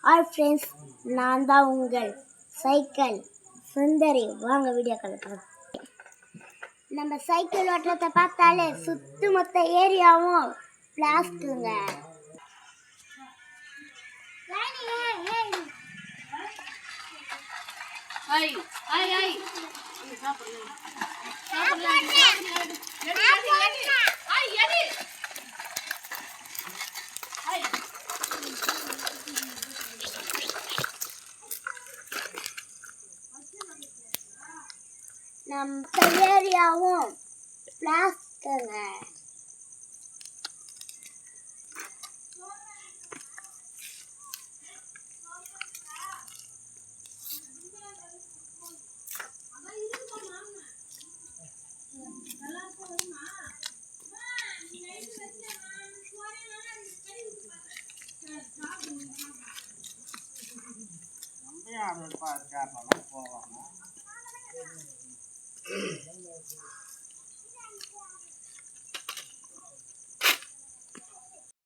All friends, நான் தான் உங்கள் சைக்கிள் சுந்தரி. வாங்க வீடியோ கலக்கலாம். நம்ம சைக்கிள் ஓட்டத்தை பார்த்தாலே சுத்து மொத்த ஏரியாவும் பிளாஸ்டுங்க. நம்ம ஏரியாவும் பிளாஸ்டுங்க. போவாங்க